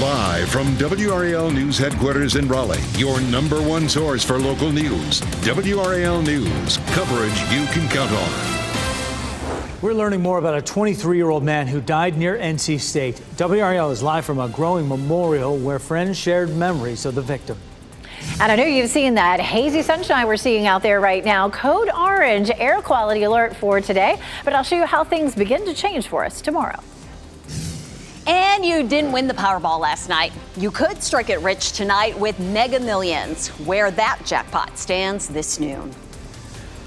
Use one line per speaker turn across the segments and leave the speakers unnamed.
Live from WRAL News Headquarters in Raleigh, your number one source for local news. WRAL News, coverage you can count on.
We're learning more about a 23-year-old man who died near NC State. WRAL is live from a growing memorial where friends shared memories of the victim.
And I know you've seen that hazy sunshine we're seeing out there right now. Code orange air quality alert for today, but I'll show you how things begin to change for us tomorrow.
And you didn't win the Powerball last night. You could strike it rich tonight with Mega Millions, where that jackpot stands this noon.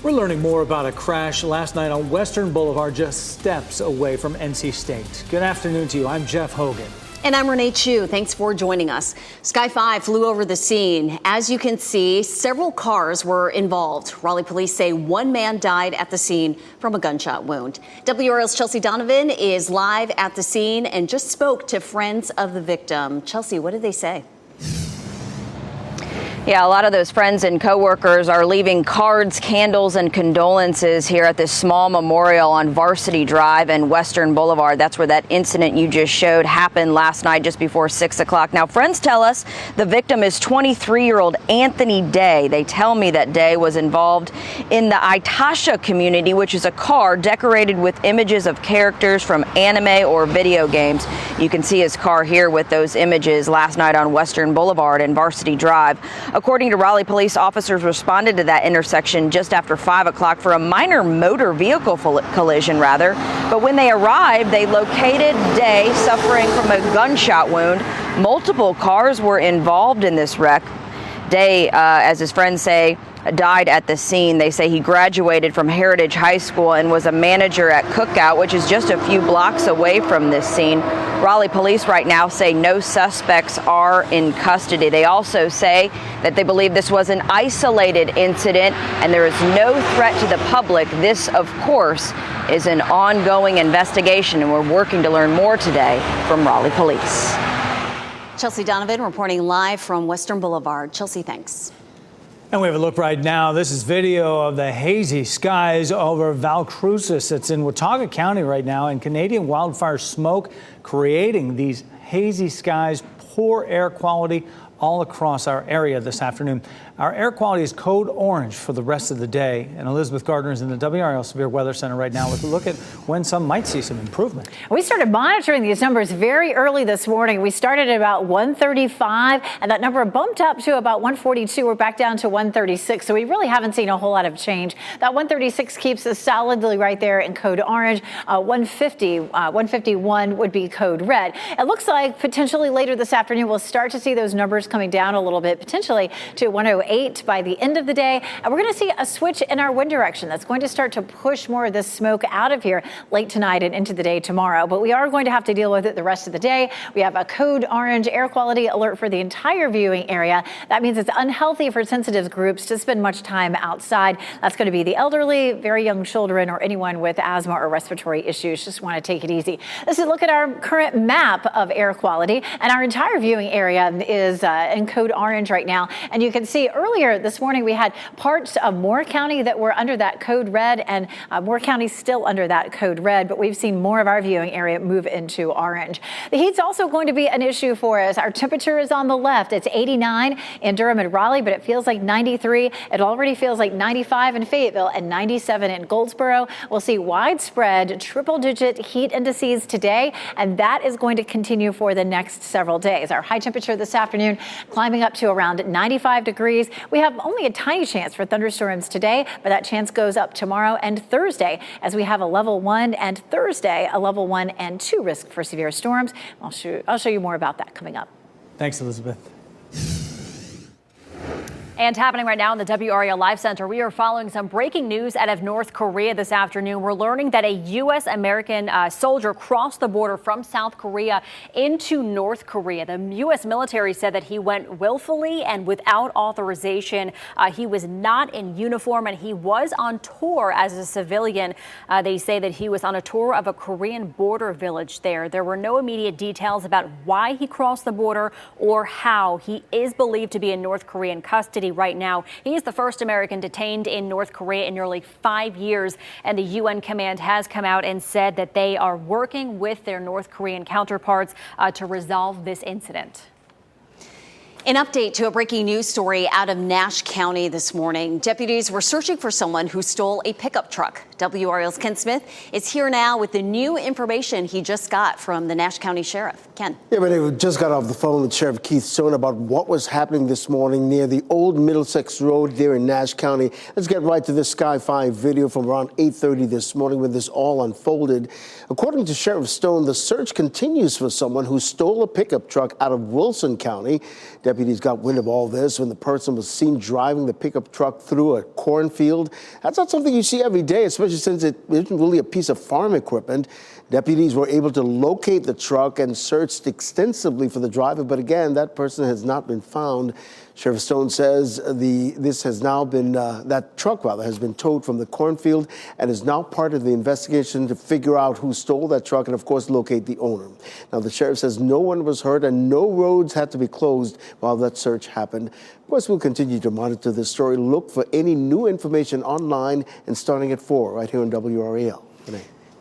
We're learning more about a crash last night on Western Boulevard, just steps away from NC State. Good afternoon to you. I'm Jeff Hogan.
And I'm Renee Chu. Thanks for joining us. Sky 5 flew over the scene. As you can see, several cars were involved. Raleigh police say one man died at the scene from a gunshot wound. WRAL's Chelsea Donovan is live at the scene and just spoke to friends of the victim. Chelsea, what did they say?
Yeah, a lot of those friends and coworkers are leaving cards, candles, and condolences here at this small memorial on Varsity Drive and Western Boulevard. That's where that incident you just showed happened last night just before 6 o'clock. Now, friends tell us the victim is 23-year-old Anthony Day. They tell me that Day was involved in the Itasha community, which is a car decorated with images of characters from anime or video games. You can see his car here with those images last night on Western Boulevard and Varsity Drive. According to Raleigh police, officers responded to that intersection just after 5 o'clock for a minor motor vehicle collision, But when they arrived, they located Day suffering from a gunshot wound. Multiple cars were involved in this wreck. Day, as his friends say, died at the scene. They say he graduated from Heritage High School and was a manager at Cookout, which is just a few blocks away from this scene. Raleigh police right now say no suspects are in custody. They also say that they believe this was an isolated incident and there is no threat to the public. This, of course, is an ongoing investigation, and we're working to learn more today from Raleigh police.
Chelsea Donovan reporting live from Western Boulevard. Chelsea, thanks.
And we have a look right now. This is video of the hazy skies over Valcrucis. It's in Watauga County right now, and Canadian wildfire smoke creating these hazy skies, poor air quality all across our area this afternoon. Our air quality is code orange for the rest of the day. And Elizabeth Gardner is in the WRAL Severe Weather Center right now with a look at when some might see some improvement.
We started monitoring these numbers very early this morning. We started at about 135, and that number bumped up to about 142. We're back down to 136, so we really haven't seen a whole lot of change. That 136 keeps us solidly right there in code orange. 151 would be code red. It looks like potentially later this afternoon we'll start to see those numbers coming down a little bit, potentially to 108 by the end of the day. And we're going to see a switch in our wind direction that's going to start to push more of this smoke out of here late tonight and into the day tomorrow. But we are going to have to deal with it the rest of the day. We have a code orange air quality alert for the entire viewing area. That means it's unhealthy for sensitive groups to spend much time outside. That's going to be the elderly, very young children, or anyone with asthma or respiratory issues. Just want to take it easy. Let's look at our current map of air quality, and our entire viewing area is in code orange right now. And you can see earlier this morning we had parts of Moore County that were under that code red, and Moore County still under that code red, but we've seen more of our viewing area move into orange. The heat's also going to be an issue for us. Our temperature is on the left. It's 89 in Durham and Raleigh, but it feels like 93. It already feels like 95 in Fayetteville and 97 in Goldsboro. We'll see widespread triple-digit heat indices today, and that is going to continue for the next several days. Our high temperature this afternoon climbing up to around 95 degrees. We have only a tiny chance for thunderstorms today, but that chance goes up tomorrow and Thursday as we have a level 1, and Thursday a level 1 and 2 risk for severe storms. I'll show you more about that coming up.
Thanks, Elizabeth.
And happening right now in the WRAL Live Center, we are following some breaking news out of North Korea this afternoon. We're learning that a U.S.-American soldier crossed the border from South Korea into North Korea. The U.S. military said that he went willfully and without authorization. He was not in uniform, and he was on tour as a civilian. They say that he was on a tour of a Korean border village there. There were no immediate details about why he crossed the border or how. He is believed to be in North Korean custody. custody right now. He is the first American detained in North Korea in nearly 5 years. And the UN command has come out and said that they are working with their North Korean counterparts to resolve this incident.
An update to a breaking news story out of Nash County this morning. Deputies were searching for someone who stole a pickup truck. WRAL's Ken Smith is here now with the new information he just got from the Nash County Sheriff. Ken.
Yeah, but we just got off the phone with Sheriff Keith Stone about what was happening this morning near the old Middlesex Road there in Nash County. Let's get right to this Sky 5 video from around 8:30 this morning when this all unfolded. According to Sheriff Stone, the search continues for someone who stole a pickup truck out of Wilson County. Deputies got wind of all this when the person was seen driving the pickup truck through a cornfield. That's not something you see every day, especially since it isn't really a piece of farm equipment. Deputies were able to locate the truck and searched extensively for the driver, but again, that person has not been found. Sheriff Stone says that truck has been towed from the cornfield and is now part of the investigation to figure out who stole that truck and, of course, locate the owner. Now, the sheriff says no one was hurt and no roads had to be closed while that search happened. Of course, we'll continue to monitor this story, look for any new information online, and starting at 4 right here on WRAL.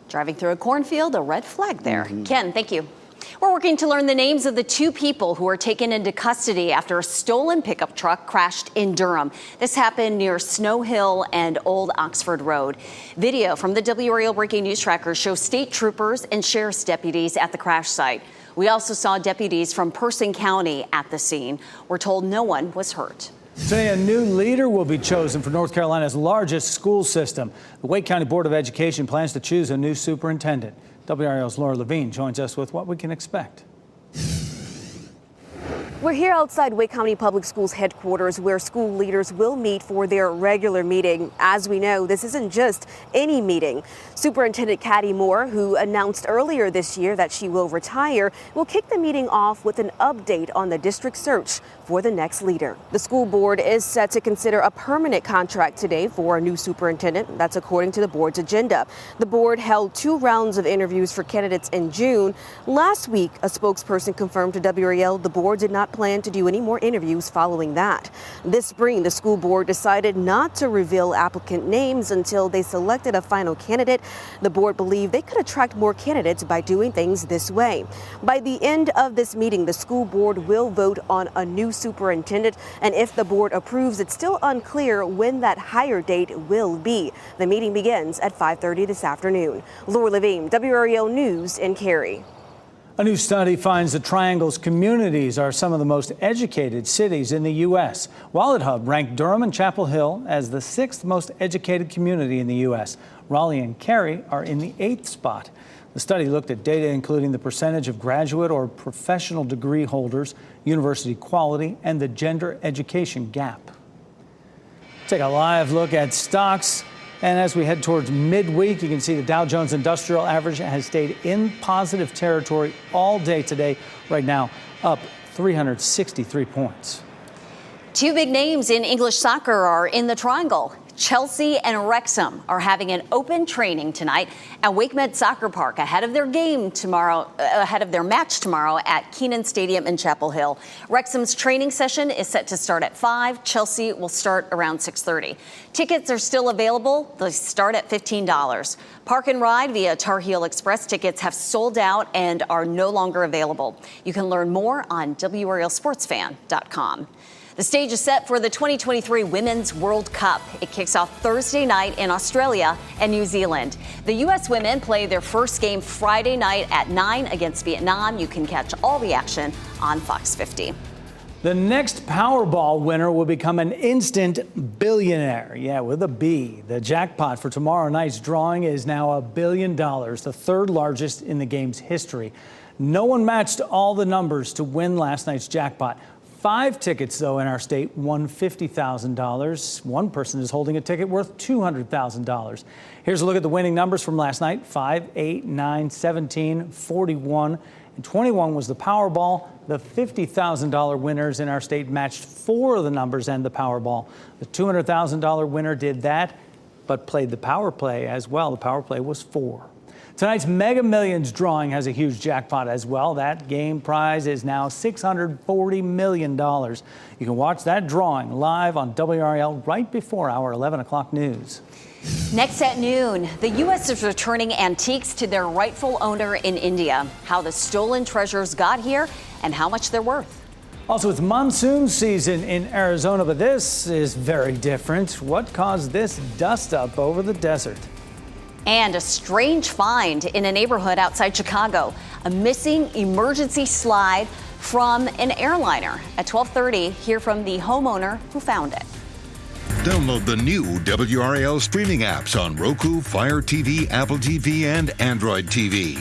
Driving through a cornfield, a red flag there. Ken, thank you. We're working to learn the names of the 2 people who were taken into custody after a stolen pickup truck crashed in Durham. This happened near Snow Hill and Old Oxford Road. Video from the WRAL Breaking News Tracker shows state troopers and sheriff's deputies at the crash site. We also saw deputies from Person County at the scene. We're told no one was hurt.
Today, a new leader will be chosen for North Carolina's largest school system. The Wake County Board of Education plans to choose a new superintendent. WRAL's Laura Levine joins us with what we can expect.
We're here outside Wake County Public Schools headquarters where school leaders will meet for their regular meeting. As we know, this isn't just any meeting. Superintendent Caddy Moore, who announced earlier this year that she will retire, will kick the meeting off with an update on the district search for the next leader. The school board is set to consider a permanent contract today for a new superintendent. That's according to the board's agenda. The board held 2 rounds of interviews for candidates in June. Last week, a spokesperson confirmed to WRAL the board did not plan to do any more interviews following that. This spring, the school board decided not to reveal applicant names until they selected a final candidate. The board believed they could attract more candidates by doing things this way. By the end of this meeting, the school board will vote on a new superintendent, and if the board approves, it's still unclear when that hire date will be. The meeting begins at 5:30 this afternoon. Laura Levine, WRAL News in Cary.
A new study finds the Triangle's communities are some of the most educated cities in the U.S. WalletHub ranked Durham and Chapel Hill as the 6th most educated community in the U.S. Raleigh and Cary are in the 8th spot. The study looked at data including the percentage of graduate or professional degree holders, university quality, and the gender education gap. Take a live look at stocks. And as we head towards midweek, you can see the Dow Jones Industrial Average has stayed in positive territory all day today. Right now, up 363 points.
2 big names in English soccer are in the Triangle. Chelsea and Wrexham are having an open training tonight at WakeMed Soccer Park ahead of their match tomorrow at Keenan Stadium in Chapel Hill. Wrexham's training session is set to start at 5. Chelsea will start around 6:30. Tickets are still available. They start at $15. Park and ride via Tar Heel Express tickets have sold out and are no longer available. You can learn more on WRALSportsFan.com. The stage is set for the 2023 Women's World Cup. It kicks off Thursday night in Australia and New Zealand. The U.S. women play their first game Friday night at 9 against Vietnam. You can catch all the action on Fox 50.
The next Powerball winner will become an instant billionaire. Yeah, with a B. The jackpot for tomorrow night's drawing is now $1 billion, the 3rd largest in the game's history. No one matched all the numbers to win last night's jackpot. 5 tickets, though, in our state won $50,000. One person is holding a ticket worth $200,000. Here's a look at the winning numbers from last night. 5, 8, 9, 17, 41, and 21 was the Powerball. The $50,000 winners in our state matched 4 of the numbers and the Powerball. The $200,000 winner did that, but played the power play as well. The power play was 4. Tonight's Mega Millions drawing has a huge jackpot as well. That game prize is now $640 million. You can watch that drawing live on WRAL right before our 11 o'clock news.
Next at noon, the U.S. is returning antiques to their rightful owner in India. How the stolen treasures got here and how much they're worth.
Also, it's monsoon season in Arizona, but this is very different. What caused this dust up over the desert?
And a strange find in a neighborhood outside Chicago. A missing emergency slide from an airliner. At 12:30, hear from the homeowner who found it.
Download the new WRAL streaming apps on Roku, Fire TV, Apple TV, and Android TV.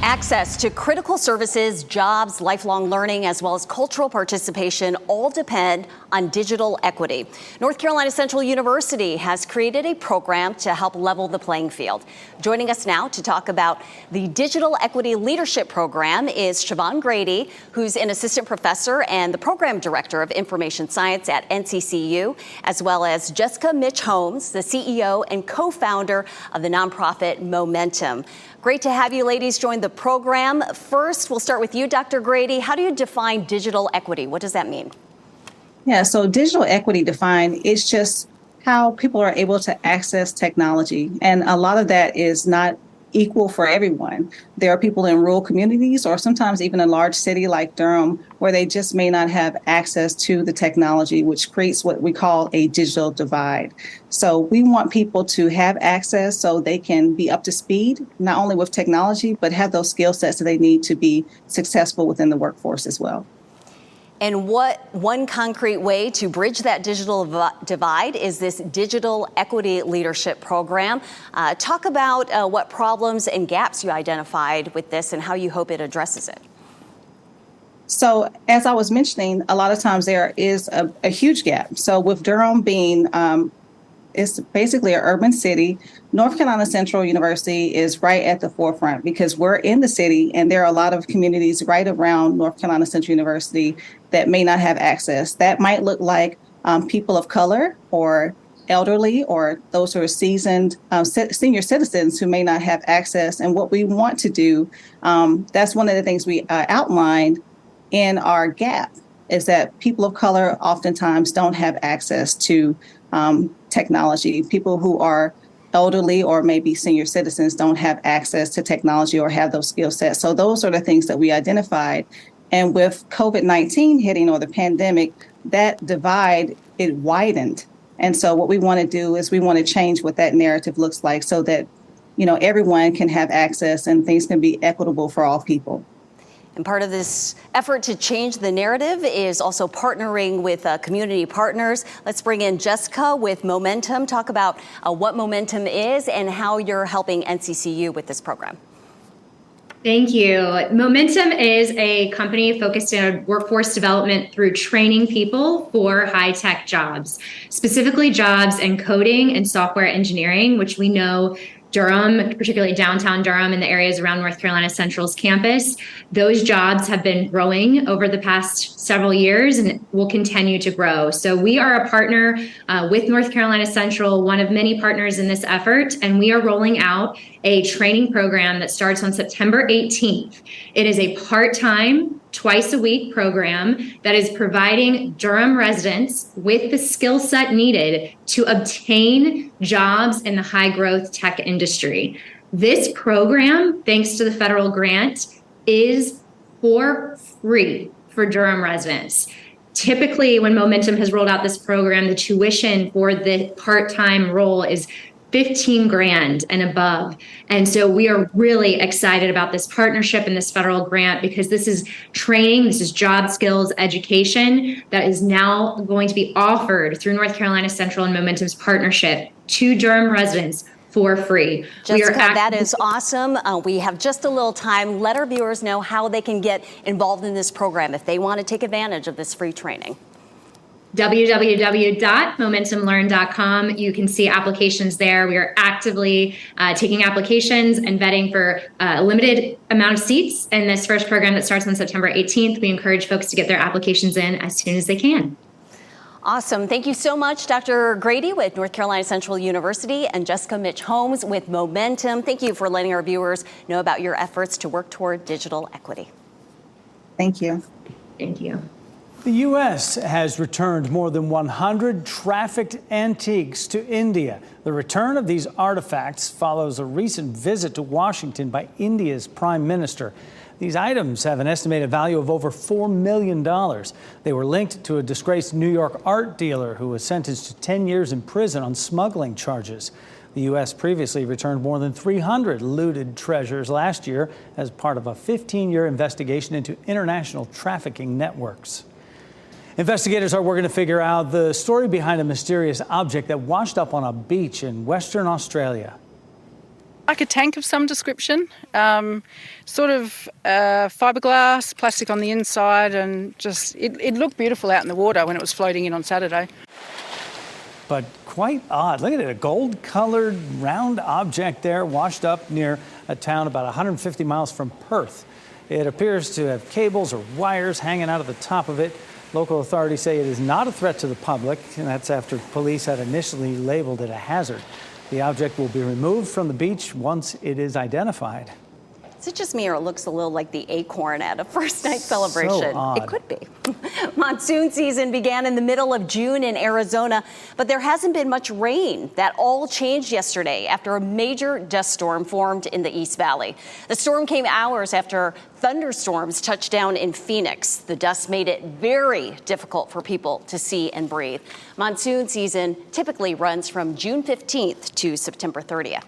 Access to critical services, jobs, lifelong learning, as well as cultural participation all depend on digital equity. North Carolina Central University has created a program to help level the playing field. Joining us now to talk about the Digital Equity Leadership Program is Siobhan Grady, who's an assistant professor and the program director of information science at NCCU, as well as Jessica Mitch Holmes, the CEO and co-founder of the nonprofit Momentum. Great to have you ladies join the program. First, we'll start with you, Dr. Grady. How do you define digital equity? What does that mean?
Yeah, so digital equity defined is just how people are able to access technology. And a lot of that is not equal for everyone. There are people in rural communities or sometimes even a large city like Durham where they just may not have access to the technology, which creates what we call a digital divide. So we want people to have access so they can be up to speed, not only with technology, but have those skill sets that they need to be successful within the workforce as well.
And what one concrete way to bridge that digital divide is this Digital Equity Leadership Program. Talk about what problems and gaps you identified with this and how you hope it addresses it.
So as I was mentioning, a lot of times there is a huge gap. So with Durham being it's basically an urban city. North Carolina Central University is right at the forefront because we're in the city and there are a lot of communities right around North Carolina Central University that may not have access. That might look like people of color or elderly or those who are seasoned senior citizens who may not have access. And what we want to do, that's one of the things we outlined in our gap, is that people of color oftentimes don't have access to technology. People who are elderly or maybe senior citizens don't have access to technology or have those skill sets. So those are the things that we identified. And with COVID-19 hitting or the pandemic, that divide, it widened. And so what we want to do is we want to change what that narrative looks like so that, you know, everyone can have access and things can be equitable for all people.
And part of this effort to change the narrative is also partnering with community partners. Let's bring in Jessica with Momentum. Talk about what Momentum is and how you're helping NCCU with this program.
Thank you. Momentum is a company focused on workforce development through training people for high-tech jobs, specifically jobs in coding and software engineering, which we know Durham, particularly downtown Durham and the areas around North Carolina Central's campus, those jobs have been growing over the past several years and will continue to grow. So we are a partner with North Carolina Central, one of many partners in this effort, and we are rolling out a training program that starts on September 18th. It is a part-time, twice-a-week program that is providing Durham residents with the skill set needed to obtain jobs in the high-growth tech industry. This program, thanks to the federal grant, is for free for Durham residents. Typically, when Momentum has rolled out this program, the tuition for the part-time role is $15,000 and above. And so we are really excited about this partnership and this federal grant because this is training, this is job skills education that is now going to be offered through North Carolina Central and Momentum's partnership to Durham residents for free.
Jessica, that is awesome. We have just a little time. Let our viewers know how they can get involved in this program if they want to take advantage of this free training.
www.momentumlearn.com. You can see applications there. We are actively taking applications and vetting for a limited amount of seats in this first program that starts on September 18th. We encourage folks to get their applications in as soon as they can.
Awesome. Thank you so much, Dr. Grady with North Carolina Central University and Jessica Mitch Holmes with Momentum. Thank you for letting our viewers know about your efforts to work toward digital equity.
Thank you.
Thank you.
The U.S. has returned more than 100 trafficked antiques to India. The return of these artifacts follows a recent visit to Washington by India's Prime Minister. These items have an estimated value of over $4 million. They were linked to a disgraced New York art dealer who was sentenced to 10 years in prison on smuggling charges. The U.S. previously returned more than 300 looted treasures last year as part of a 15-year investigation into international trafficking networks. Investigators are working to figure out the story behind a mysterious object that washed up on a beach in Western Australia.
Like a tank of some description, sort of fiberglass, plastic on the inside, and just it looked beautiful out in the water when it was floating in on Saturday.
But quite odd. Look at it, a gold-colored round object there washed up near a town about 150 miles from Perth. It appears to have cables or wires hanging out of the top of it. Local authorities say it is not a threat to the public, and that's after police had initially labeled it a hazard. The object will be removed from the beach once it is identified.
Is it just me, or it looks a little like the acorn at a first night celebration?
So odd.
It could be. Monsoon season began in the middle of June in Arizona, but there hasn't been much rain. That all changed yesterday after a major dust storm formed in the East Valley. The storm came hours after thunderstorms touched down in Phoenix. The dust made it very difficult for people to see and breathe. Monsoon season typically runs from June 15th to September 30th.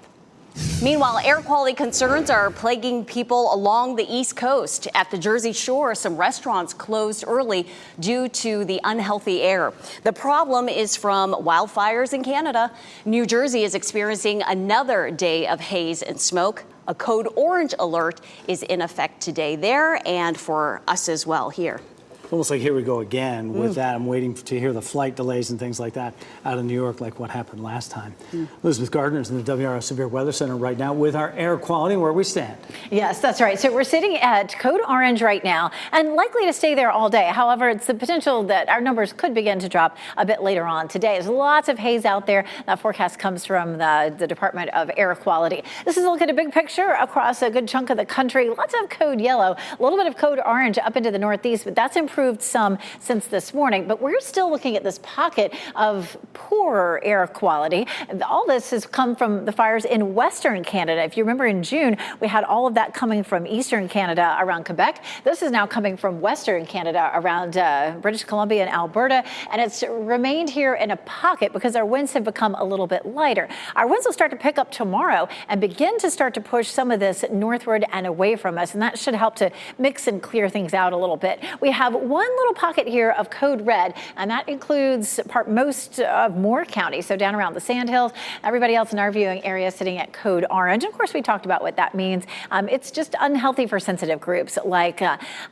Meanwhile, air quality concerns are plaguing people along the East Coast. At the Jersey Shore, some restaurants closed early due to the unhealthy air. The problem is from wildfires in Canada. New Jersey is experiencing another day of haze and smoke. A code orange alert is in effect today there and for us as well here.
Almost like here we go again with that. I'm waiting to hear the flight delays and things like that out of New York, like what happened last time. Elizabeth Gardner is in the WRAL Severe Weather Center right now with our air quality, where we stand.
Yes, that's right. So we're sitting at code orange right now and likely to stay there all day. However, it's the potential that our numbers could begin to drop a bit later on today. There's lots of haze out there. That forecast comes from the Department of Air Quality. This is a look at a big picture across a good chunk of the country. Lots of code yellow, a little bit of code orange up into the northeast, but that's improved some since this morning. But we're still looking at this pocket of poorer air quality. All this has come from the fires in Western Canada. If you remember in June, we had all of that coming from Eastern Canada around Quebec. This is now coming from Western Canada around British Columbia and Alberta. And it's remained here in a pocket because our winds have become a little bit lighter. Our winds will start to pick up tomorrow and begin to start to push some of this northward and away from us. And that should help to mix and clear things out a little bit. We have one little pocket here of code red, and that includes most of Moore County, so down around the Sandhills. Everybody else in our viewing area sitting at code orange. Of course, we talked about what that means. It's just unhealthy for sensitive groups like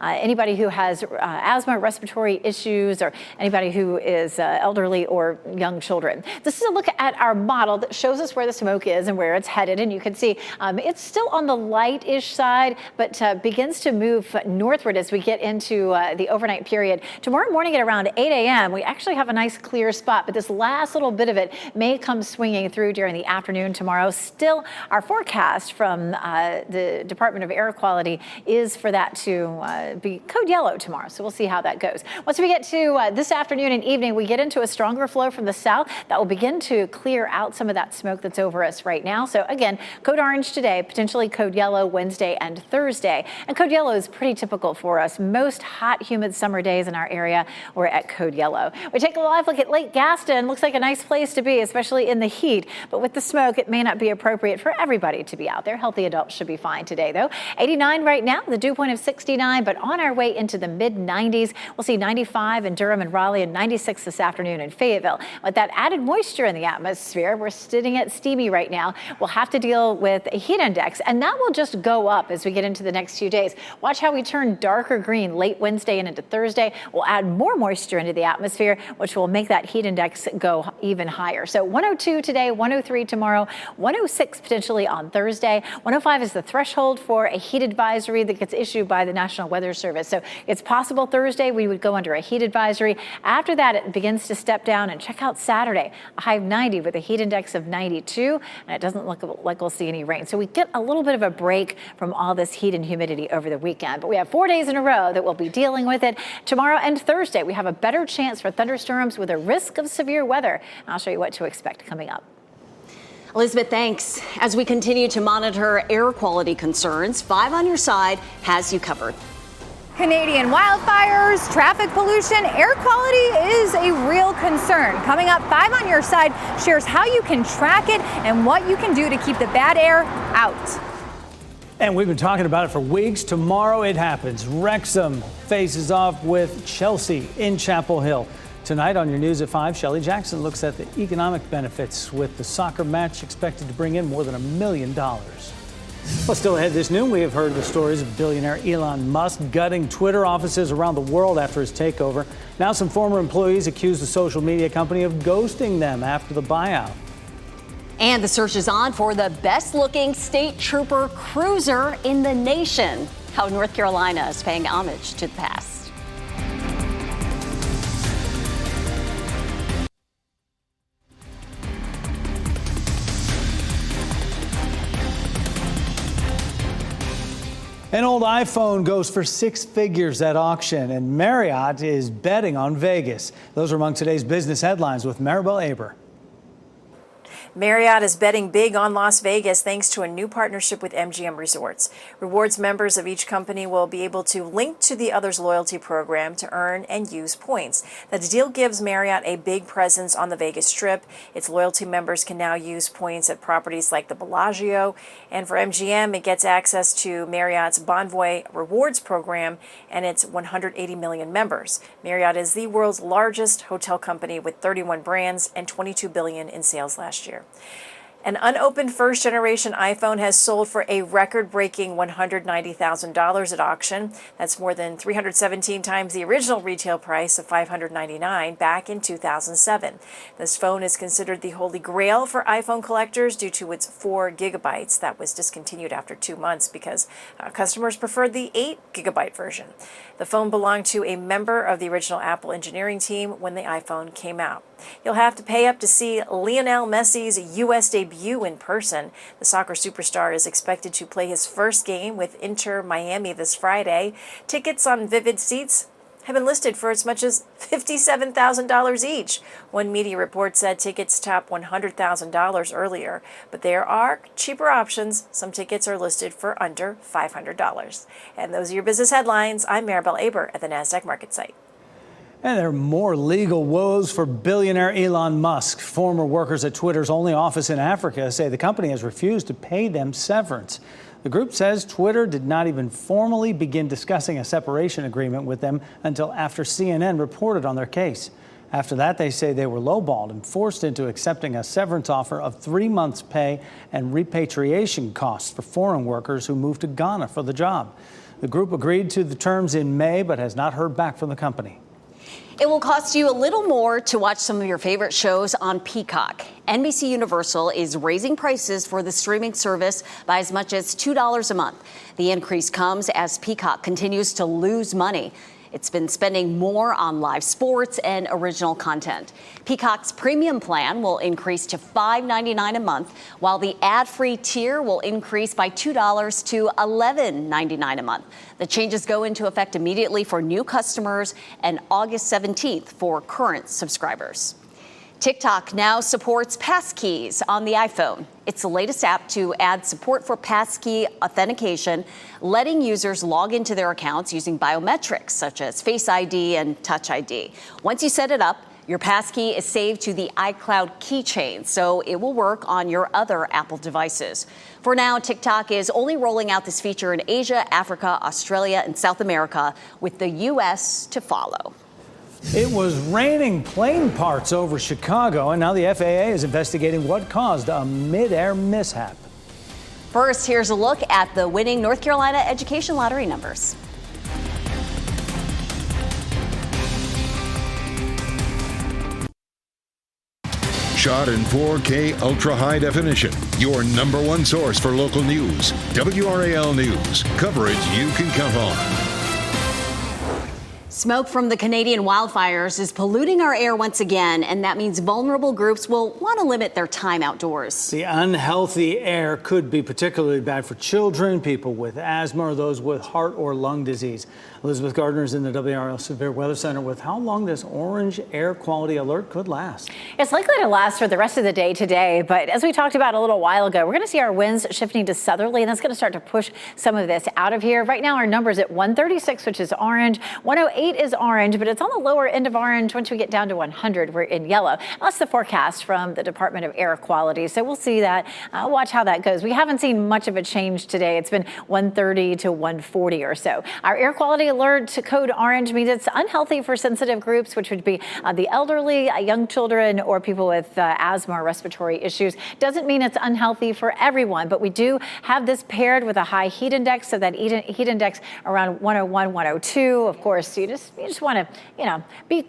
anybody who has asthma, respiratory issues, or anybody who is elderly or young children. This is a look at our model that shows us where the smoke is and where it's headed, and you can see it's still on the light-ish side, but begins to move northward as we get into the overnight period. Tomorrow morning at around 8 a.m., we actually have a nice clear spot, but this last little bit of it may come swinging through during the afternoon tomorrow. Still, our forecast from the Department of Air Quality is for that to be code yellow tomorrow, so we'll see how that goes. Once we get to this afternoon and evening, we get into a stronger flow from the south that will begin to clear out some of that smoke that's over us right now. So again, code orange today, potentially code yellow Wednesday and Thursday. And code yellow is pretty typical for us. Most hot, humid summer days in our area, we're at code yellow. We take a live look at Lake Gaston. Looks like a nice place to be, especially in the heat. But with the smoke, it may not be appropriate for everybody to be out there. Healthy adults should be fine today, though. 89 right now, the dew point of 69, but on our way into the mid-90s. We'll see 95 in Durham and Raleigh and 96 this afternoon in Fayetteville. With that added moisture in the atmosphere, we're sitting at steamy right now. We'll have to deal with a heat index, and that will just go up as we get into the next few days. Watch how we turn darker green late Wednesday and into into Thursday. We'll add more moisture into the atmosphere, which will make that heat index go even higher. So 102 today, 103 tomorrow, 106 potentially on Thursday. 105 is the threshold for a heat advisory that gets issued by the National Weather Service. So it's possible Thursday we would go under a heat advisory. After that, it begins to step down, and check out Saturday, a high of 90 with a heat index of 92, and it doesn't look like we'll see any rain. So we get a little bit of a break from all this heat and humidity over the weekend. But we have 4 days in a row that we'll be dealing with it. Tomorrow and Thursday, we have a better chance for thunderstorms with a risk of severe weather. I'll show you what to expect coming up.
Elizabeth, thanks. As we continue to monitor air quality concerns, 5 on your side has you covered.
Canadian wildfires, traffic pollution, air quality is a real concern. Coming up, 5 on your side shares how you can track it and what you can do to keep the bad air out.
And we've been talking about it for weeks. Tomorrow it happens. Wrexham faces off with Chelsea in Chapel Hill. Tonight on your News at 5, Shelley Jackson looks at the economic benefits with the soccer match expected to bring in more than $1 million. Well, still ahead this noon, we have heard the stories of billionaire Elon Musk gutting Twitter offices around the world after his takeover. Now some former employees accuse the social media company of ghosting them after the buyout.
And the search is on for the best-looking state trooper cruiser in the nation. How North Carolina is paying homage to the past.
An old iPhone goes for 6 figures at auction, and Marriott is betting on Vegas. Those are among today's business headlines with Maribel Aber.
Marriott is betting big on Las Vegas thanks to a new partnership with MGM Resorts. Rewards members of each company will be able to link to the other's loyalty program to earn and use points. The deal gives Marriott a big presence on the Vegas Strip. Its loyalty members can now use points at properties like the Bellagio. And for MGM, it gets access to Marriott's Bonvoy Rewards program and its 180 million members. Marriott is the world's largest hotel company with 31 brands and $22 billion in sales last year. An unopened first-generation iPhone has sold for a record-breaking $190,000 at auction. That's more than 317 times the original retail price of $599 back in 2007. This phone is considered the holy grail for iPhone collectors due to its 4 gigabytes that was discontinued after 2 months because customers preferred the 8 gigabyte version. The phone belonged to a member of the original Apple engineering team when the iPhone came out. You'll have to pay up to see Lionel Messi's U.S. debut in person. The soccer superstar is expected to play his first game with Inter Miami this Friday. Tickets on Vivid Seats have been listed for as much as $57,000 each. One media report said tickets top $100,000 earlier, but there are cheaper options. Some tickets are listed for under $500. And those are your business headlines. I'm Maribel Aber at the NASDAQ Market Site.
And there are more legal woes for billionaire Elon Musk. Former workers at Twitter's only office in Africa say the company has refused to pay them severance. The group says Twitter did not even formally begin discussing a separation agreement with them until after CNN reported on their case. After that, they say they were lowballed and forced into accepting a severance offer of 3 months' pay and repatriation costs for foreign workers who moved to Ghana for the job. The group agreed to the terms in May, but has not heard back from the company.
It will cost you a little more to watch some of your favorite shows on Peacock. NBC Universal is raising prices for the streaming service by as much as $2 a month. The increase comes as Peacock continues to lose money. It's been spending more on live sports and original content. Peacock's premium plan will increase to $5.99 a month, while the ad-free tier will increase by $2 to $11.99 a month. The changes go into effect immediately for new customers and August 17th for current subscribers. TikTok now supports passkeys on the iPhone. It's the latest app to add support for passkey authentication, letting users log into their accounts using biometrics such as Face ID and Touch ID. Once you set it up, your passkey is saved to the iCloud keychain, so it will work on your other Apple devices. For now, TikTok is only rolling out this feature in Asia, Africa, Australia, and South America, with the U.S. to follow.
It was raining plane parts over Chicago, and now the FAA is investigating what caused a mid-air mishap.
First, here's a look at the winning North Carolina Education Lottery numbers.
shot in 4K ultra high definition. Your number one source for local news. WRAL News. Coverage you can count on.
Smoke from the Canadian wildfires is polluting our air once again, and that means vulnerable groups will want to limit their time outdoors.
The unhealthy air could be particularly bad for children, people with asthma, or those with heart or lung disease. Elizabeth Gardner is in the WRAL Severe Weather Center with how long this orange air quality alert could last.
It's likely to last for the rest of the day today, but as we talked about a little while ago, we're going to see our winds shifting to southerly, and that's going to start to push some of this out of here. Right now, our number's at 136, which is orange. 108 is orange, but it's on the lower end of orange. Once we get down to 100, we're in yellow. That's the forecast from the Department of Air Quality, so we'll see that. Watch how that goes. We haven't seen much of a change today. It's been 130 to 140 or so. Our air quality alert code orange means it's unhealthy for sensitive groups, which would be the elderly, young children, or people with asthma or respiratory issues. Doesn't mean it's unhealthy for everyone, but we do have this paired with a high heat index, so that heat index around 101, 102. Of course, you just want to, be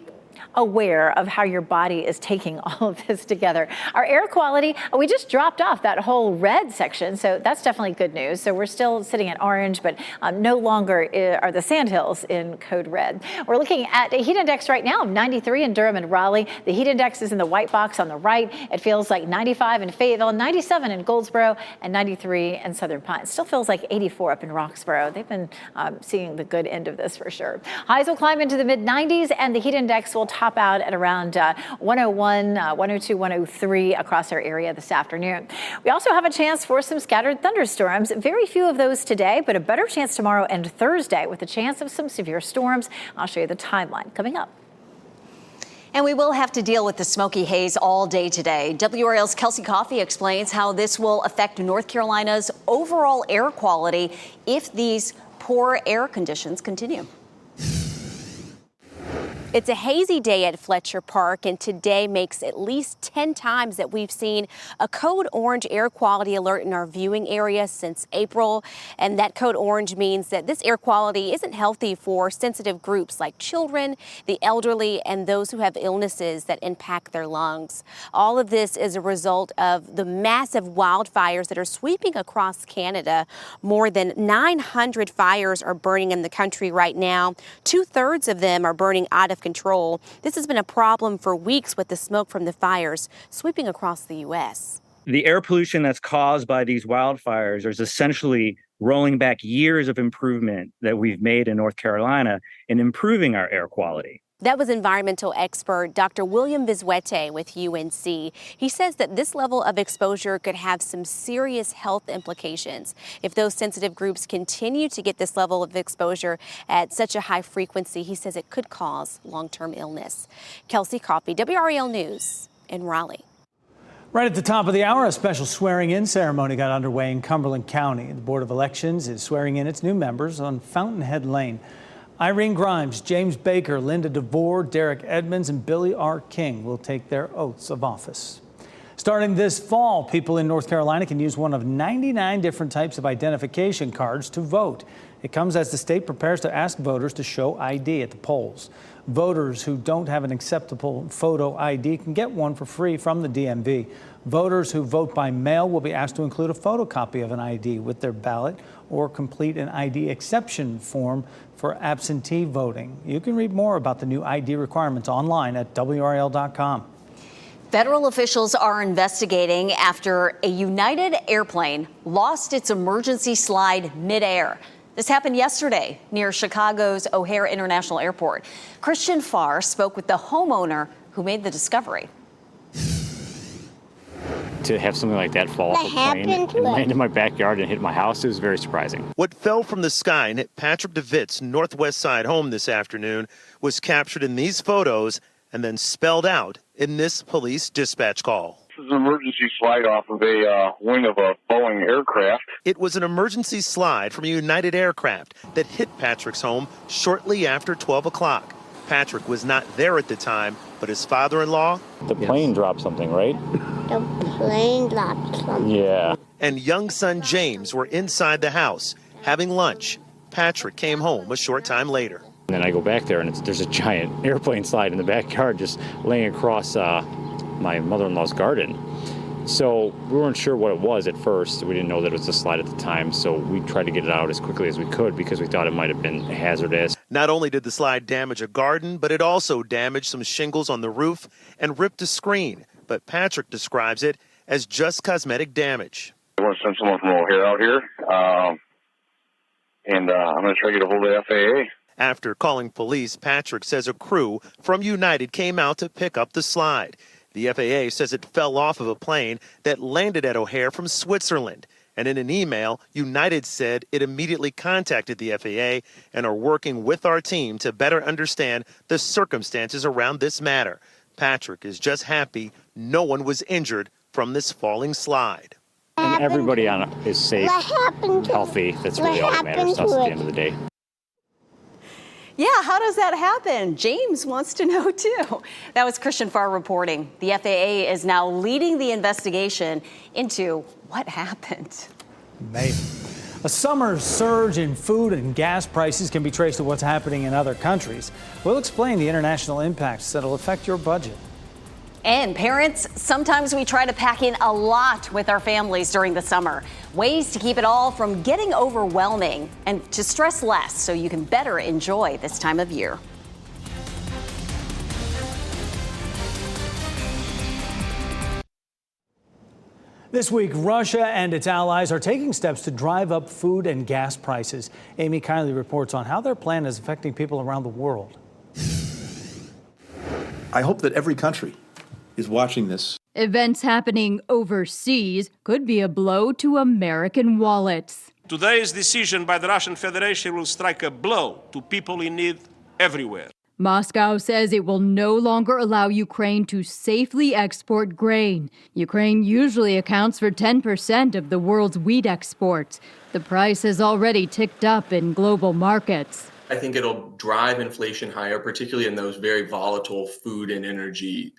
aware of how your body is taking all of this together. Our air quality, we just dropped off that whole red section, so that's definitely good news. So we're still sitting at orange, but no longer are the sandhills in code red. We're looking at a heat index right now of 93 in Durham and Raleigh. The heat index is in the white box on the right. It feels like 95 in Fayetteville, 97 in Goldsboro, and 93 in Southern Pines. Still feels like 84 up in Roxborough. They've been seeing the good end of this for sure. Highs will climb into the mid-90s, and the heat index will top out at around 101, 102, 103 across our area this afternoon. We also have a chance for some scattered thunderstorms. Very few of those today, but a better chance tomorrow and Thursday with a chance of some severe storms. I'll show you the timeline coming up.
And we will have to deal with the smoky haze all day today. WRAL's Kelsey Coffey explains how this will affect North Carolina's overall air quality if these poor air conditions continue. It's a hazy day at Fletcher Park, and today makes at least 10 times that we've seen a code orange air quality alert in our viewing area since April. And that code orange means that this air quality isn't healthy for sensitive groups like children, the elderly, and those who have illnesses that impact their lungs. All of this is a result of the massive wildfires that are sweeping across Canada. More than 900 fires are burning in the country right now. 2/3 of them are burning out of control. This has been a problem for weeks with the smoke from the fires sweeping across the U.S.
The air pollution that's caused by these wildfires is essentially rolling back years of improvement that we've made in North Carolina in improving our air quality.
That was environmental expert Dr. William Vizuete with UNC. He says that this level of exposure could have some serious health implications. If those sensitive groups continue to get this level of exposure at such a high frequency, he says it could cause long-term illness. Kelsey Coffey, WRAL News in Raleigh.
Right at the top of the hour, a special swearing-in ceremony got underway in Cumberland County. The Board of Elections is swearing in its new members on Fountainhead Lane. Irene Grimes, James Baker, Linda DeVore, Derek Edmonds, and Billy R. King will take their oaths of office. Starting this fall, people in North Carolina can use one of 99 different types of identification cards to vote. It comes as the state prepares to ask voters to show ID at the polls. Voters who don't have an acceptable photo ID can get one for free from the DMV. Voters who vote by mail will be asked to include a photocopy of an ID with their ballot or complete an ID exception form for absentee voting. You can read more about the new ID requirements online at WRAL.com.
Federal officials are investigating after a United airplane lost its emergency slide midair. This happened yesterday near Chicago's O'Hare International Airport. Christian Farr spoke with the homeowner who made the discovery.
To have something like that fall off a plane and land in my backyard and hit my house, it was very surprising.
What fell from the sky and hit Patrick DeVitt's northwest side home this afternoon was captured in these photos and then spelled out in this police dispatch call.
This is an emergency slide off of a wing of a Boeing aircraft.
It was an emergency slide from a United aircraft that hit Patrick's home shortly after 12 o'clock. Patrick was not there at the time, but his father-in-law...
The plane dropped something, right?
The plane dropped something.
Yeah.
And young son James were inside the house having lunch. Patrick came home a short time later.
And then I go back there, and there's a giant airplane slide in the backyard just laying across my mother-in-law's garden. So we weren't sure what it was at first. We didn't know that it was a slide at the time, so we tried to get it out as quickly as we could because we thought it might have been hazardous.
Not only did the slide damage a garden, but it also damaged some shingles on the roof and ripped a screen. But Patrick describes it as just cosmetic damage.
I want to send someone from O'Hare out here, and I'm going to try to get a hold of the FAA.
After calling police, Patrick says a crew from United came out to pick up the slide. The FAA says it fell off of a plane that landed at O'Hare from Switzerland. And in an email, United said it immediately contacted the FAA and are working with our team to better understand the circumstances around this matter. Patrick is just happy no one was injured from this falling slide.
And everybody on it is safe, healthy. That's really all that matters to us at the end of the day.
Yeah, how does that happen? James wants to know too. That was Christian Farr reporting. The FAA is now leading the investigation into what happened.
Maybe. A summer surge in food and gas prices can be traced to what's happening in other countries. We'll explain the international impacts that'll affect your budget.
And parents, sometimes we try to pack in a lot with our families during the summer. Ways to keep it all from getting overwhelming and to stress less so you can better enjoy this time of year.
This week, Russia and its allies are taking steps to drive up food and gas prices. Amy Kiley reports on how their plan is affecting people around the world.
I hope that every country is watching this.
Events happening overseas could be a blow to American wallets.
Today's decision by the Russian Federation will strike a blow to people in need everywhere.
Moscow says it will no longer allow Ukraine to safely export grain. Ukraine usually accounts for 10% of the world's wheat exports. The price has already ticked up in global markets.
I think it'll drive inflation higher, particularly in those very volatile food and energy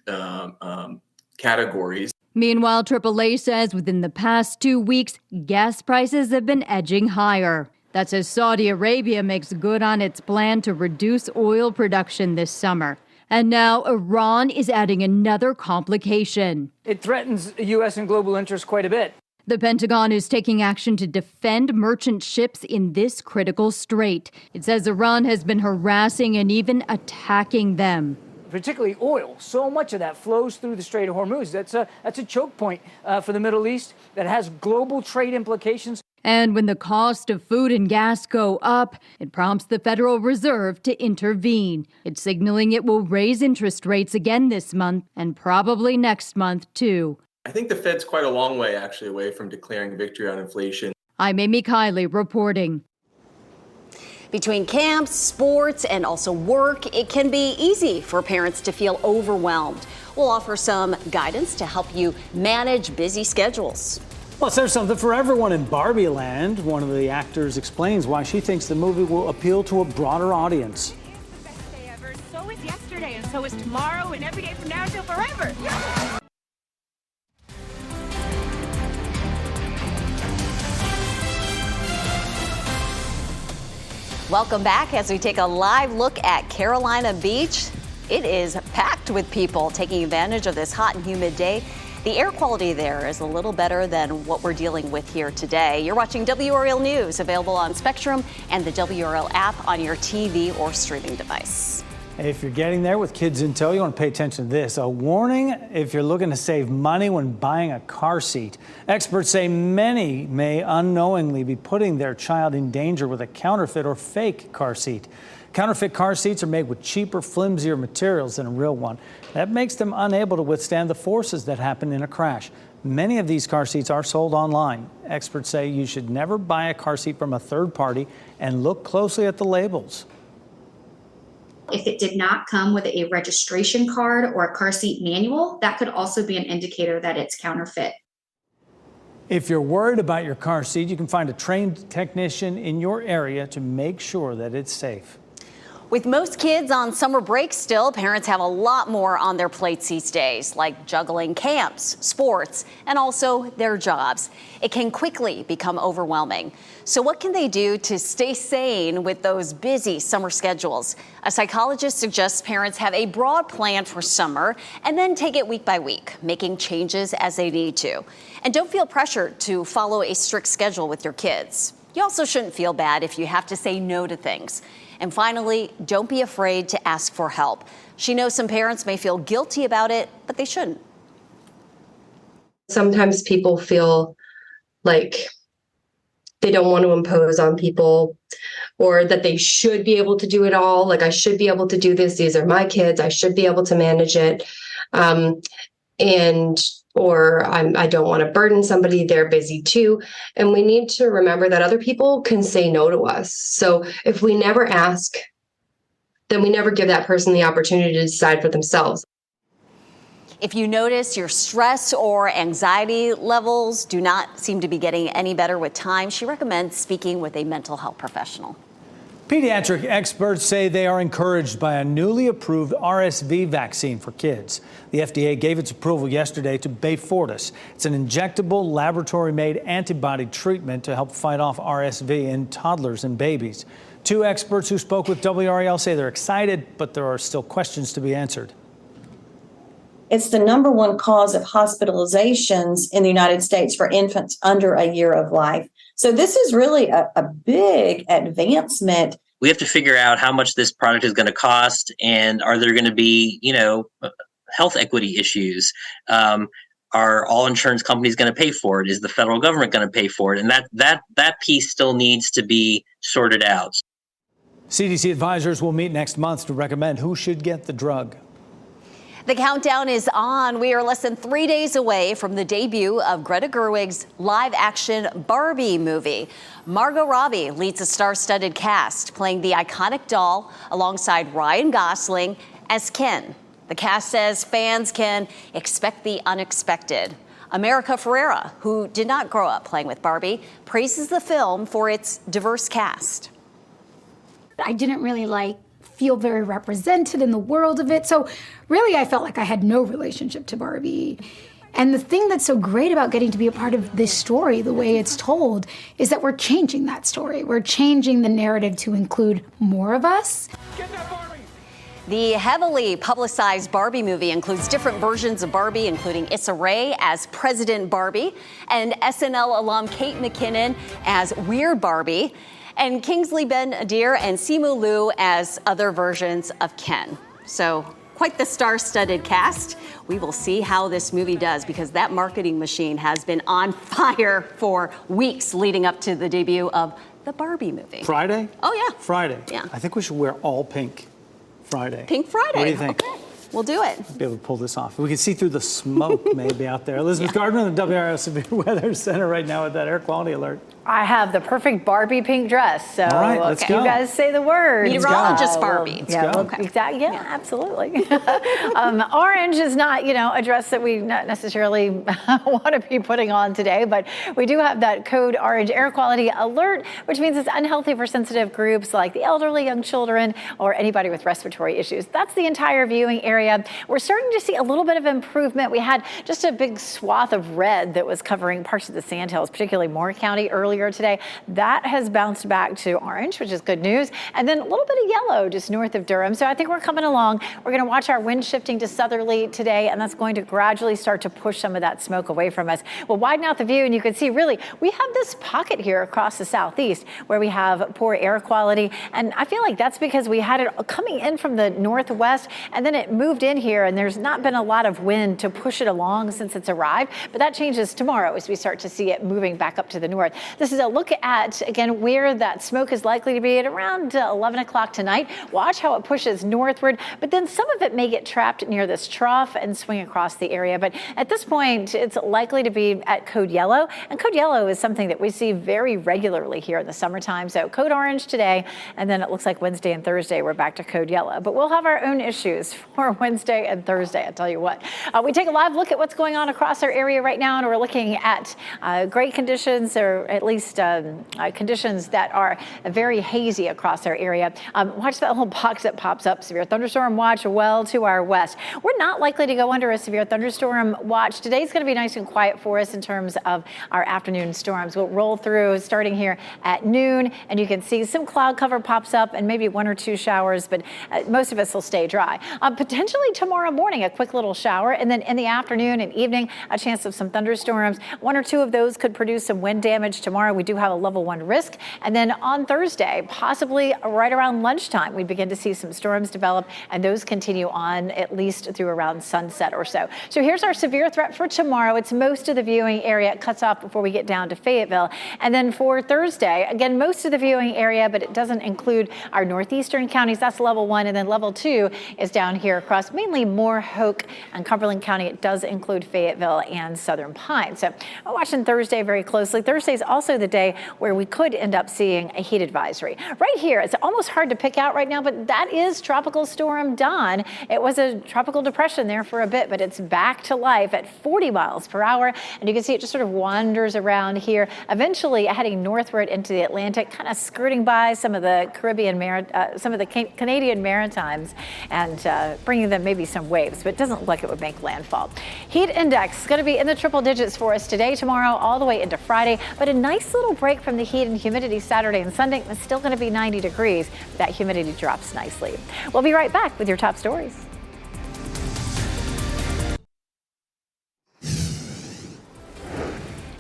categories.
Meanwhile, AAA says within the past 2 weeks, gas prices have been edging higher. That's as Saudi Arabia makes good on its plan to reduce oil production this summer. And now Iran is adding another complication.
It threatens U.S. and global interests quite a bit.
The Pentagon is taking action to defend merchant ships in this critical strait. It says Iran has been harassing and even attacking them.
Particularly oil. So much of that flows through the Strait of Hormuz. That's a choke point for the Middle East that has global trade implications.
And when the cost of food and gas go up, it prompts the Federal Reserve to intervene. It's signaling it will raise interest rates again this month and probably next month, too.
I think the Fed's quite a long way, actually, away from declaring victory on inflation.
I'm Amy Kiley reporting.
Between camps, sports, and also work, it can be easy for parents to feel overwhelmed. We'll offer some guidance to help you manage busy schedules.
Plus, there's something for everyone in Barbie Land. One of the actors explains why she thinks the movie will appeal to a broader audience.
So is yesterday, and so is tomorrow, and every day from now until forever.
Welcome back as we take a live look at Carolina Beach. It is packed with people taking advantage of this hot and humid day. The air quality there is a little better than what we're dealing with here today. You're watching WRAL News, available on Spectrum and the WRAL app on your TV or streaming device.
If you're getting there with kids in tow, you want to pay attention to this. A warning if you're looking to save money when buying a car seat. Experts say many may unknowingly be putting their child in danger with a counterfeit or fake car seat. Counterfeit car seats are made with cheaper, flimsier materials than a real one. That makes them unable to withstand the forces that happen in a crash. Many of these car seats are sold online. Experts say you should never buy a car seat from a third party and look closely at the labels.
If it did not come with a registration card or a car seat manual, that could also be an indicator that it's counterfeit.
If you're worried about your car seat, you can find a trained technician in your area to make sure that it's safe.
With most kids on summer break still, parents have a lot more on their plates these days, like juggling camps, sports, and also their jobs. It can quickly become overwhelming. So what can they do to stay sane with those busy summer schedules? A psychologist suggests parents have a broad plan for summer and then take it week by week, making changes as they need to. And don't feel pressured to follow a strict schedule with your kids. You also shouldn't feel bad if you have to say no to things. And finally, don't be afraid to ask for help. She knows some parents may feel guilty about it, but they shouldn't.
Sometimes people feel like they don't want to impose on people, or that they should be able to do it all. Like, I should be able to do this. These are my kids. I should be able to manage it. Or I don't want to burden somebody. They're busy too. And we need to remember that other people can say no to us. So if we never ask, then we never give that person the opportunity to decide for themselves.
If you notice your stress or anxiety levels do not seem to be getting any better with time, she recommends speaking with a mental health professional.
Pediatric experts say they are encouraged by a newly approved RSV vaccine for kids. The FDA gave its approval yesterday to Beyfortus. It's an injectable, laboratory-made antibody treatment to help fight off RSV in toddlers and babies. Two experts who spoke with WRAL say they're excited, but there are still questions to be answered.
It's the #1 cause of hospitalizations in the United States for infants under a year of life. So this is really a big advancement.
We have to figure out how much this product is going to cost, and are there going to be, health equity issues? Are all insurance companies going to pay for it? Is the federal government going to pay for it? And that piece still needs to be sorted out.
CDC advisors will meet next month to recommend who should get the drug.
The countdown is on. We are less than 3 days away from the debut of Greta Gerwig's live-action Barbie movie. Margot Robbie leads a star-studded cast, playing the iconic doll alongside Ryan Gosling as Ken. The cast says fans can expect the unexpected. America Ferrera, who did not grow up playing with Barbie, praises the film for its diverse cast.
I didn't really feel very represented in the world of it. So really, I felt like I had no relationship to Barbie. And the thing that's so great about getting to be a part of this story, the way it's told, is that we're changing that story. We're changing the narrative to include more of us.
The heavily publicized Barbie movie includes different versions of Barbie, including Issa Rae as President Barbie and SNL alum Kate McKinnon as Weird Barbie, and Kingsley Ben-Adir and Simu Liu as other versions of Ken. So quite the star-studded cast. We will see how this movie does, because that marketing machine has been on fire for weeks leading up to the debut of the Barbie movie.
Friday?
Oh, yeah.
Friday.
Yeah.
I think we should wear all pink Friday.
Pink Friday.
What do you think?
Okay. We'll do it.
Be able to pull this off. We can see through the smoke maybe out there. Elizabeth Gardner in the WRAL Severe Weather Center right now with that air quality alert.
I have the perfect Barbie pink dress. So
all right, let's go.
You guys say the word.
Meteorologist Barbie.
Let's go.
Yeah, absolutely. Orange is not, a dress that we not necessarily want to be putting on today, but we do have that code orange air quality alert, which means it's unhealthy for sensitive groups like the elderly, young children, or anybody with respiratory issues. That's the entire viewing area. We're starting to see a little bit of improvement. We had just a big swath of red that was covering parts of the Sandhills, particularly Moore County earlier today. That has bounced back to orange, which is good news. And then a little bit of yellow just north of Durham. So I think we're coming along. We're going to watch our wind shifting to southerly today, and that's going to gradually start to push some of that smoke away from us. We'll widen out the view, and you can see really we have this pocket here across the southeast where we have poor air quality. And I feel like that's because we had it coming in from the northwest, and then it moved in here, and there's not been a lot of wind to push it along since it's arrived. But that changes tomorrow as we start to see it moving back up to the north. This is a look at, again, where that smoke is likely to be at around 11 o'clock tonight. Watch how it pushes northward, but then some of it may get trapped near this trough and swing across the area. But at this point, it's likely to be at code yellow, and code yellow is something that we see very regularly here in the summertime. So code orange today, and then it looks like Wednesday and Thursday we're back to code yellow. But we'll have our own issues for Wednesday and Thursday, I tell you what. We take a live look at what's going on across our area right now, and we're looking at great conditions, or at least conditions that are very hazy across our area. Watch that little box that pops up, severe thunderstorm watch well to our west. We're not likely to go under a severe thunderstorm watch. Today's going to be nice and quiet for us in terms of our afternoon storms. We'll roll through starting here at noon, and you can see some cloud cover pops up and maybe 1 or 2 showers, but most of us will stay dry. Potentially tomorrow morning, a quick little shower, and then in the afternoon and evening, a chance of some thunderstorms. 1 or 2 of those could produce some wind damage tomorrow. We do have a level 1 risk. And then on Thursday, possibly right around lunchtime, we begin to see some storms develop, and those continue on at least through around sunset or so. So here's our severe threat for tomorrow. It's most of the viewing area. It cuts off before we get down to Fayetteville. And then for Thursday, again, most of the viewing area, but it doesn't include our northeastern counties. That's level 1. And then level 2 is down here across mainly Moore, Hoke, and Cumberland County. It does include Fayetteville and Southern Pine. So I'm watching Thursday very closely. Thursday is also the day where we could end up seeing a heat advisory. Right here, it's almost hard to pick out right now, but that is Tropical Storm Don. It was a tropical depression there for a bit, but it's back to life at 40 miles per hour. And you can see it just sort of wanders around here, eventually heading northward into the Atlantic, kind of skirting by some of the Canadian Maritimes and bringing them maybe some waves, but it doesn't look like it would make landfall. Heat index is going to be in the triple digits for us today, tomorrow, all the way into Friday, but a nice little break from the heat and humidity Saturday and Sunday. It's still going to be 90 degrees. That humidity drops nicely. We'll be right back with your top stories.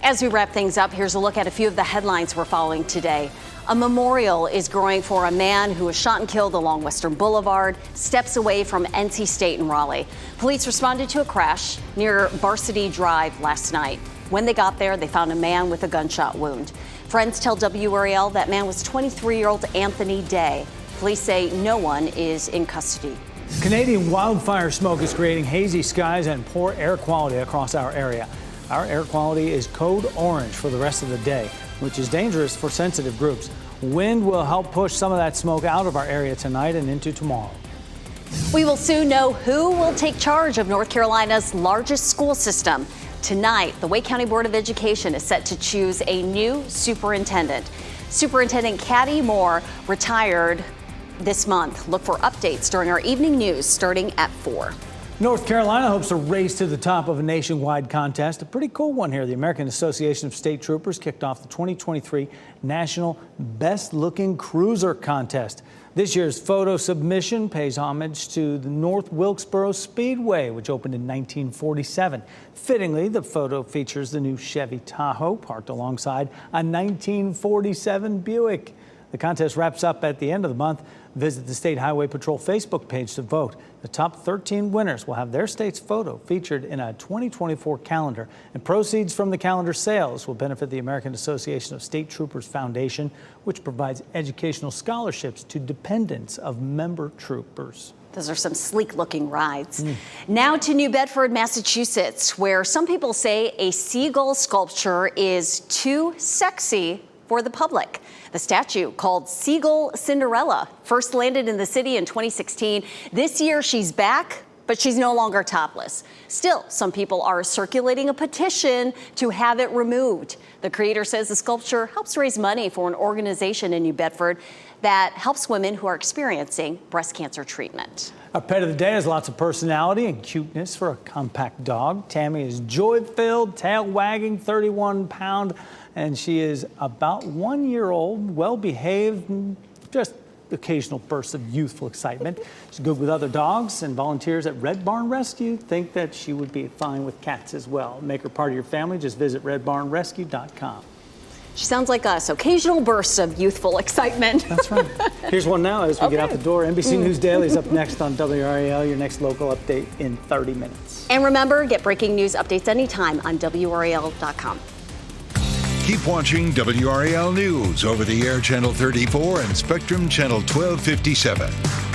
As we wrap things up, here's a look at a few of the headlines we're following today. A memorial is growing for a man who was shot and killed along Western Boulevard, steps away from NC State in Raleigh. Police responded to a crash near Varsity Drive last night. When they got there, they found a man with a gunshot wound. Friends tell WRAL that man was 23-year-old Anthony Day. Police say no one is in custody.
Canadian wildfire smoke is creating hazy skies and poor air quality across our area. Our air quality is code orange for the rest of the day, which is dangerous for sensitive groups. Wind will help push some of that smoke out of our area tonight and into tomorrow.
We will soon know who will take charge of North Carolina's largest school system. Tonight, the Wake County Board of Education is set to choose a new superintendent. Superintendent Caddy Moore retired this month. Look for updates during our evening news starting at 4.
North Carolina hopes to race to the top of a nationwide contest. A pretty cool one here. The American Association of State Troopers kicked off the 2023 National Best Looking Cruiser Contest. This year's photo submission pays homage to the North Wilkesboro Speedway, which opened in 1947. Fittingly, the photo features the new Chevy Tahoe parked alongside a 1947 Buick. The contest wraps up at the end of the month. Visit the State Highway Patrol Facebook page to vote. The top 13 winners will have their state's photo featured in a 2024 calendar, and proceeds from the calendar sales will benefit the American Association of State Troopers Foundation, which provides educational scholarships to dependents of member troopers.
Those are some sleek looking rides. Now to New Bedford, Massachusetts, where some people say a seagull sculpture is too sexy for the public. The statue, called Seagull Cinderella, first landed in the city in 2016. This year she's back, but she's no longer topless. Still, some people are circulating a petition to have it removed. The creator says the sculpture helps raise money for an organization in New Bedford that helps women who are experiencing breast cancer treatment.
Our pet of the day has lots of personality and cuteness for a compact dog. Tammy is joy-filled, tail-wagging, 31-pound, and she is about 1 year old, well-behaved, and just occasional bursts of youthful excitement. She's good with other dogs, and volunteers at Red Barn Rescue think that she would be fine with cats as well. Make her part of your family. Just visit redbarnrescue.com.
She sounds like us, occasional bursts of youthful excitement.
That's right. Here's one now as we get out the door. NBC News Daily is up next on WRAL, your next local update in 30 minutes.
And remember, get breaking news updates anytime on WRAL.com.
Keep watching WRAL News over the air channel 34 and Spectrum channel 1257.